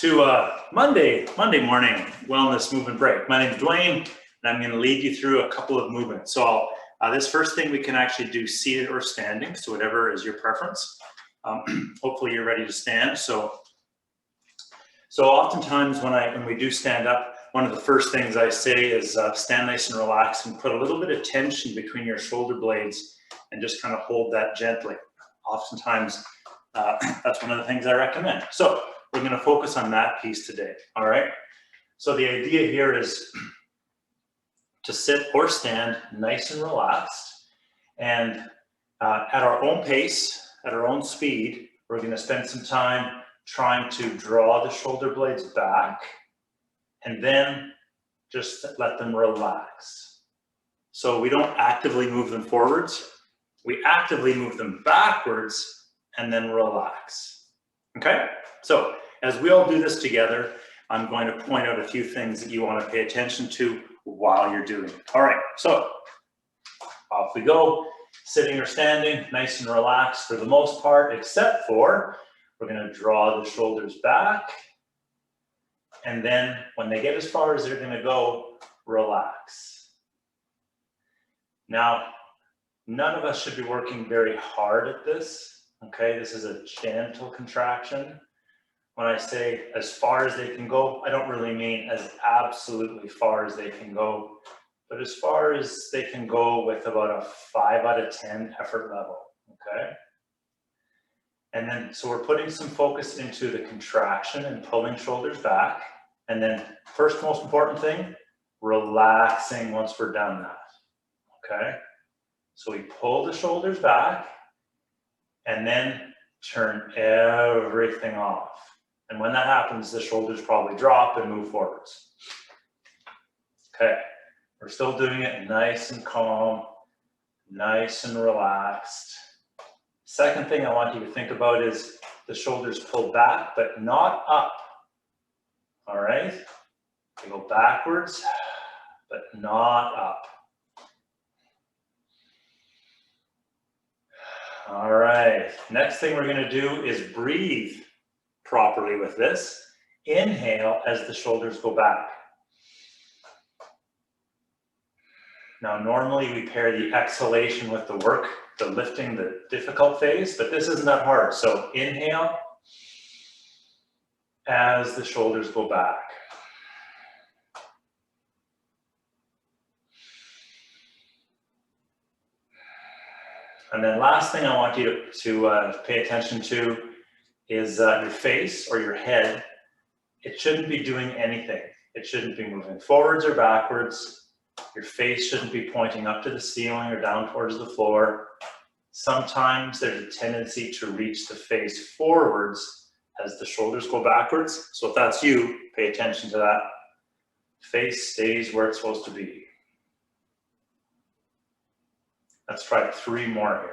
to Monday morning wellness movement break. My name is Dwayne, and I'm going to lead you through a couple of movements. So this first thing we can actually do seated or standing, so whatever is your preference. Hopefully you're ready to stand. So oftentimes when we do stand up, one of the first things I say is stand nice and relaxed and put a little bit of tension between your shoulder blades and just kind of hold that gently. Oftentimes that's one of the things I recommend. So we're going to focus on that piece today. All right. So the idea here is to sit or stand nice and relaxed, and at our own pace, at our own speed, we're going to spend some time trying to draw the shoulder blades back and then just let them relax. So we don't actively move them forwards. We actively move them backwards and then relax. Okay? So as we all do this together, I'm going to point out a few things that you want to pay attention to while you're doing it. All right, so off we go. Sitting or standing, nice and relaxed for the most part, except for we're going to draw the shoulders back. And then when they get as far as they're going to go, relax. Now, none of us should be working very hard at this. Okay, this is a gentle contraction. When I say as far as they can go, I don't really mean as absolutely far as they can go, but as far as they can go with about a 5 out of 10 effort level, okay? And then, so we're putting some focus into the contraction and pulling shoulders back. And then first most important thing, relaxing once we're done that, okay? So we pull the shoulders back and then turn everything off. And when that happens, the shoulders probably drop and move forwards. Okay, we're still doing it nice and calm, nice and relaxed. Second thing I want you to think about is the shoulders pull back, but not up. All right, they go backwards, but not up. All right, next thing we're gonna do is breathe properly with this. Inhale as the shoulders go back. Now, normally we pair the exhalation with the work, the lifting, the difficult phase, but this isn't that hard. So inhale as the shoulders go back. And then last thing I want you to pay attention to is your face or your head. It shouldn't be doing anything. It shouldn't be moving forwards or backwards. Your face shouldn't be pointing up to the ceiling or down towards the floor. Sometimes there's a tendency to reach the face forwards as the shoulders go backwards. So if that's you, pay attention to that. Face stays where it's supposed to be. Let's try 3 more here.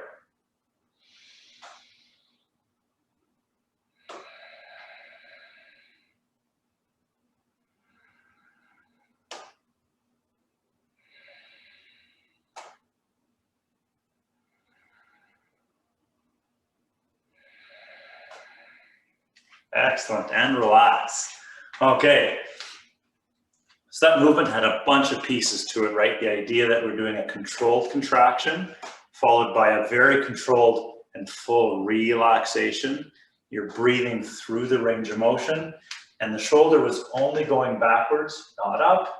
Excellent, and relax. Okay, so that movement had a bunch of pieces to it, right? The idea that we're doing a controlled contraction followed by a very controlled and full relaxation. You're breathing through the range of motion, and the shoulder was only going backwards, not up,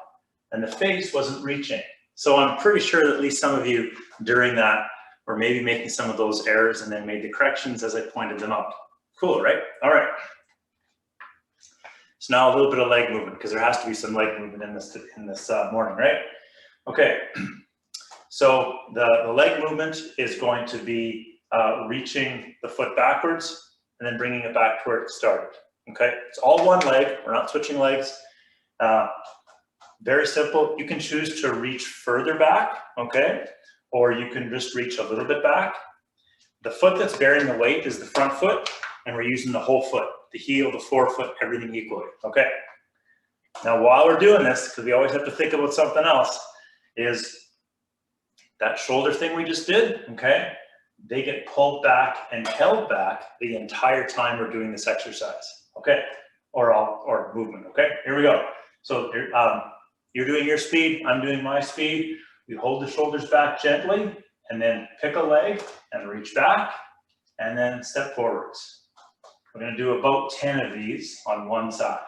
and the face wasn't reaching. So I'm pretty sure that at least some of you during that were maybe making some of those errors and then made the corrections as I pointed them out. Cool, right? All right. So now a little bit of leg movement, because there has to be some leg movement in this morning, right? Okay, so the leg movement is going to be reaching the foot backwards and then bringing it back to where it started, okay? It's all one leg, we're not switching legs. Very simple. You can choose to reach further back, okay? Or you can just reach a little bit back. The foot that's bearing the weight is the front foot, and we're using the whole foot. The heel, the forefoot, everything equally, okay? Now, while we're doing this, because we always have to think about something else, is that shoulder thing we just did, okay? They get pulled back and held back the entire time we're doing this exercise, okay? or movement, okay? Here we go. So you're doing your speed, I'm doing my speed. We hold the shoulders back gently and then pick a leg and reach back and then step forwards. We're gonna do about 10 of these on one side.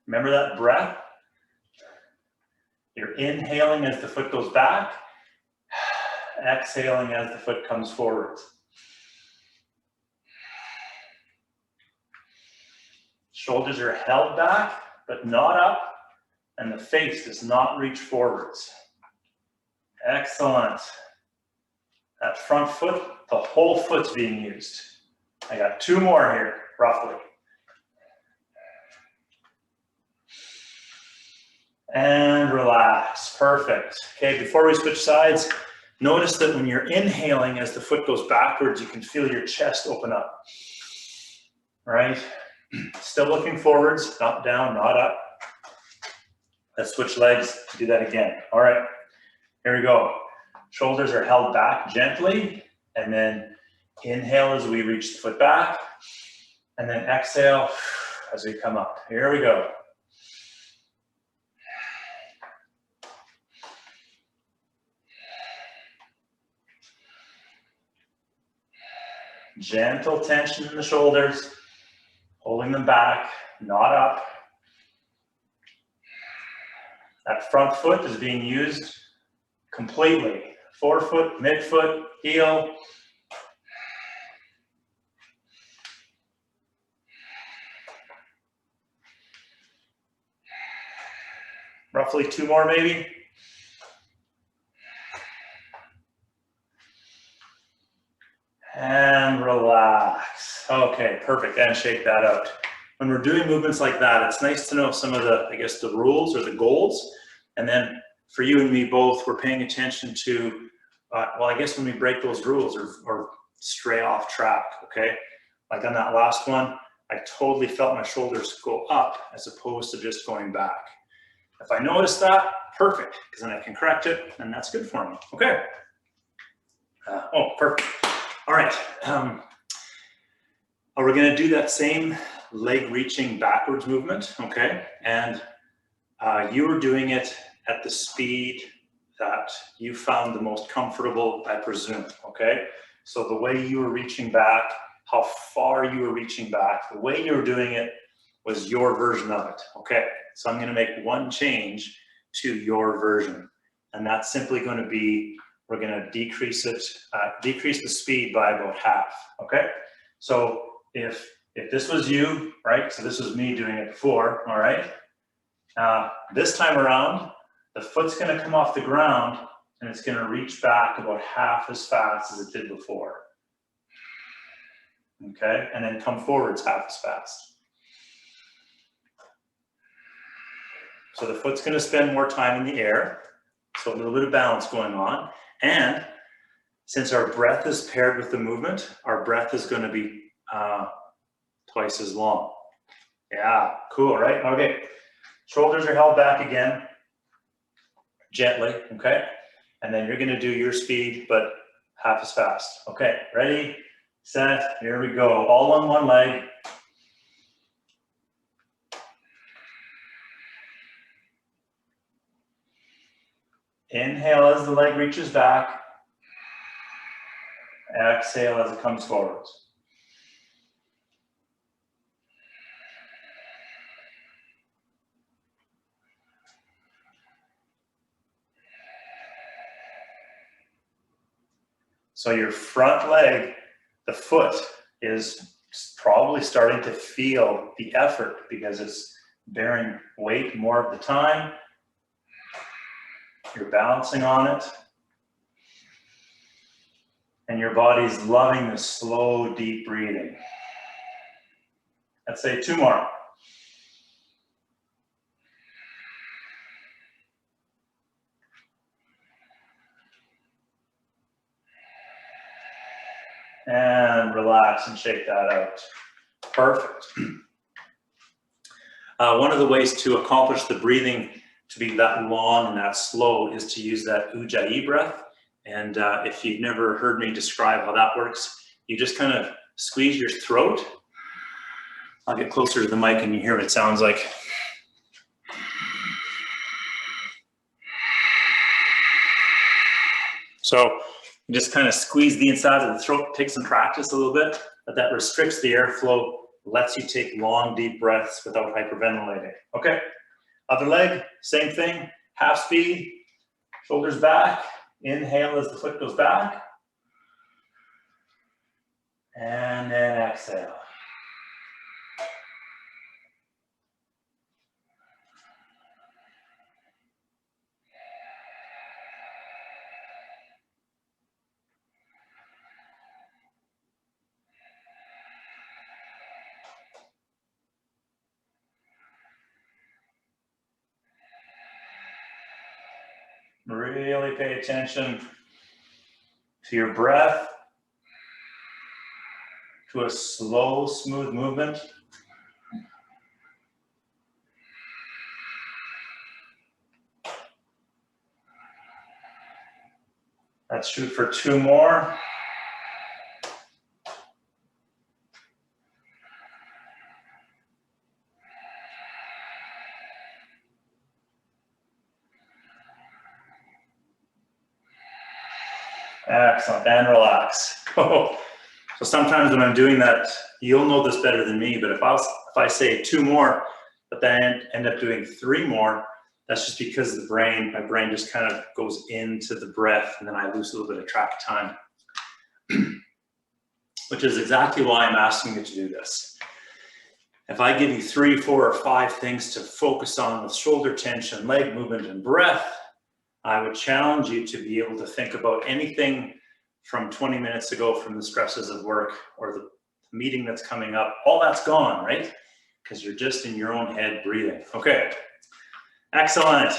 Remember that breath? You're inhaling as the foot goes back, exhaling as the foot comes forward. Shoulders are held back, but not up, and the face does not reach forwards. Excellent. That front foot, the whole foot's being used. I got 2 more here, roughly. And relax, perfect. Okay, before we switch sides, notice that when you're inhaling as the foot goes backwards, you can feel your chest open up, right? Still looking forwards, not down, not up. Let's switch legs, do that again. All right, here we go. Shoulders are held back gently, and then inhale as we reach the foot back, and then exhale as we come up. Here we go. Gentle tension in the shoulders, holding them back, not up. That front foot is being used completely. Forefoot, midfoot, heel. Roughly 2 more maybe. And relax. Okay, perfect. And shake that out. When we're doing movements like that, it's nice to know some of the, I guess, the rules or the goals. And then for you and me both, we're paying attention to, well, I guess when we break those rules or stray off track, okay? Like on that last one, I totally felt my shoulders go up as opposed to just going back. If I notice that, perfect, because then I can correct it, and that's good for me. Okay. Oh, perfect. All right. We're going to do that same leg reaching backwards movement, okay? And you were doing it at the speed that you found the most comfortable, I presume, okay? So the way you were reaching back, how far you were reaching back, the way you were doing it was your version of it, okay? So I'm going to make one change to your version, and that's simply going to be, we're going to decrease it, decrease the speed by about half, okay? So if this was you, right? So this was me doing it before, all right? This time around, the foot's going to come off the ground and it's going to reach back about half as fast as it did before. Okay, and then come forwards half as fast. So the foot's going to spend more time in the air, so a little bit of balance going on. And since our breath is paired with the movement, our breath is going to be twice as long. Yeah, cool, right? Okay, shoulders are held back again, gently, okay? And then you're going to do your speed, but half as fast. Okay, ready, set, here we go. All on one leg. Inhale as the leg reaches back. Exhale as it comes forwards. So your front leg, the foot, is probably starting to feel the effort because it's bearing weight more of the time. You're balancing on it. And your body's loving this slow, deep breathing. Let's say 2 more. And relax and shake that out. Perfect. One of the ways to accomplish the breathing to be that long and that slow is to use that Ujjayi breath. And if you've never heard me describe how that works, you just kind of Squeeze your throat. I'll get closer to the mic and you hear what it sounds like. So you just kind of squeeze the inside of the throat, take some practice a little bit, but that restricts the airflow, lets you take long, deep breaths without hyperventilating. Okay, other leg, same thing, half speed, shoulders back, inhale as the foot goes back, and then exhale. Really pay attention to your breath, to a slow, smooth movement. Let's shoot for 2 more. Excellent, and relax. So sometimes when I'm doing that, you'll know this better than me, but if I say 2 more, but then end up doing 3 more, that's just because my brain just kind of goes into the breath and then I lose a little bit of track of time, which is exactly why I'm asking you to do this. If I give you 3, 4, or 5 things to focus on with shoulder tension, leg movement, and breath, I would challenge you to be able to think about anything from 20 minutes ago from the stresses of work or the meeting that's coming up. All that's gone, right? Because you're just in your own head breathing. Okay, excellent.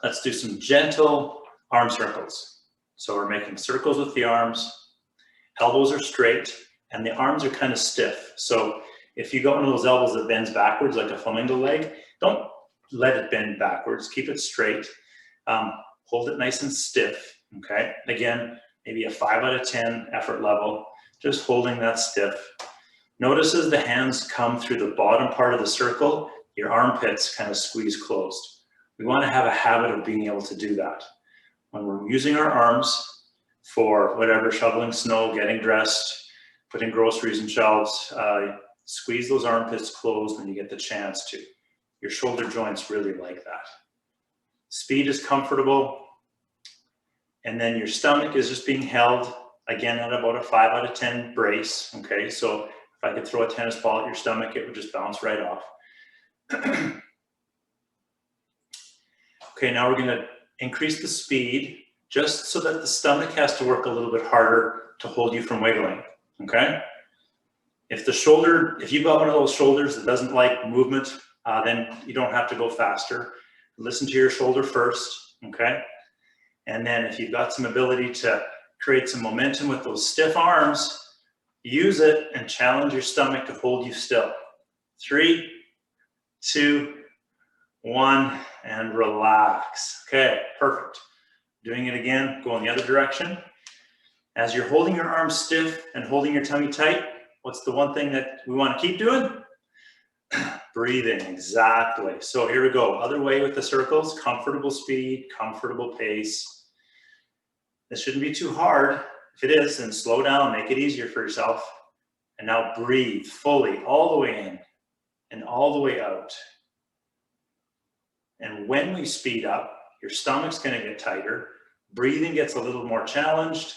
Let's do some gentle arm circles. So we're making circles with the arms, elbows are straight, and the arms are kind of stiff. So if you got one of those elbows that bends backwards like a flamingo leg, don't let it bend backwards, keep it straight. Hold it nice and stiff, okay? Again, maybe a 5 out of 10 effort level, just holding that stiff. Notice as the hands come through the bottom part of the circle, your armpits kind of squeeze closed. We want to have a habit of being able to do that. When we're using our arms for whatever, shoveling snow, getting dressed, putting groceries in shelves, squeeze those armpits closed when you get the chance to. Your shoulder joints really like that. Speed is comfortable. And then your stomach is just being held, again, at about a 5 out of 10 brace, okay? So if I could throw a tennis ball at your stomach, it would just bounce right off. Okay, now we're gonna increase the speed just so that the stomach has to work a little bit harder to hold you from wiggling, okay? If you've got one of those shoulders that doesn't like movement, then you don't have to go faster. Listen to your shoulder first, okay? And then if you've got some ability to create some momentum with those stiff arms, use it and challenge your stomach to hold you still. 3, 2, 1, and relax. Okay, perfect. Doing it again, go in the other direction. As you're holding your arms stiff and holding your tummy tight, what's the one thing that we want to keep doing? Breathing, exactly. So here we go. Other way with the circles, comfortable speed, comfortable pace. This shouldn't be too hard. If it is, then slow down, make it easier for yourself. And now breathe fully, all the way in and all the way out. And when we speed up, your stomach's going to get tighter. Breathing gets a little more challenged.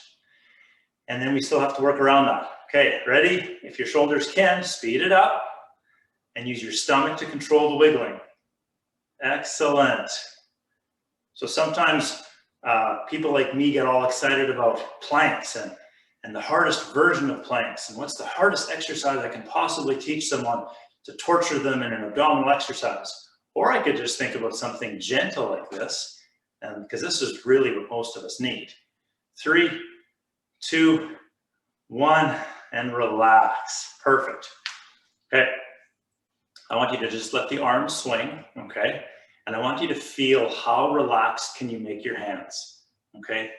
And then we still have to work around that. Okay, ready? If your shoulders can, speed it up and use your stomach to control the wiggling. Excellent. So sometimes people like me get all excited about planks and the hardest version of planks and what's the hardest exercise I can possibly teach someone to torture them in an abdominal exercise. Or I could just think about something gentle like this, and because this is really what most of us need. 3, 2, 1, and relax. Perfect. Okay. I want you to just let the arms swing, okay? And I want you to feel how relaxed can you make your hands, okay?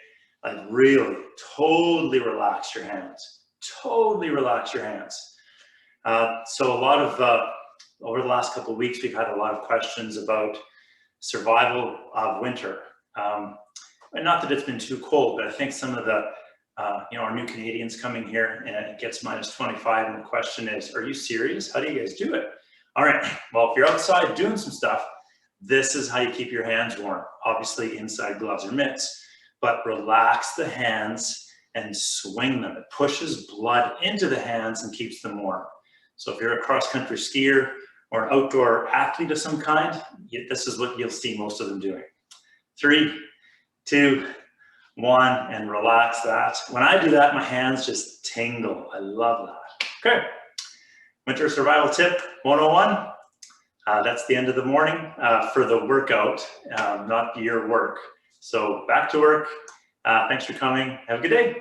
Like really, totally relax your hands. totally relax your hands. So a lot of, over the last couple of weeks, we've had a lot of questions about survival of winter. And not that it's been too cold, but I think some of the, our new Canadians coming here and it gets minus 25 and the question is, are you serious? How do you guys do it? All right, well, if you're outside doing some stuff, this is how you keep your hands warm. Obviously inside gloves or mitts, but relax the hands and swing them. It pushes blood into the hands and keeps them warm. So if you're a cross-country skier or an outdoor athlete of some kind, this is what you'll see most of them doing. 3, 2, 1, and relax that. When I do that, my hands just tingle. I love that. Okay, winter survival tip 101. That's the end of the morning for the workout, not your work. So back to work. Thanks for coming. Have a good day.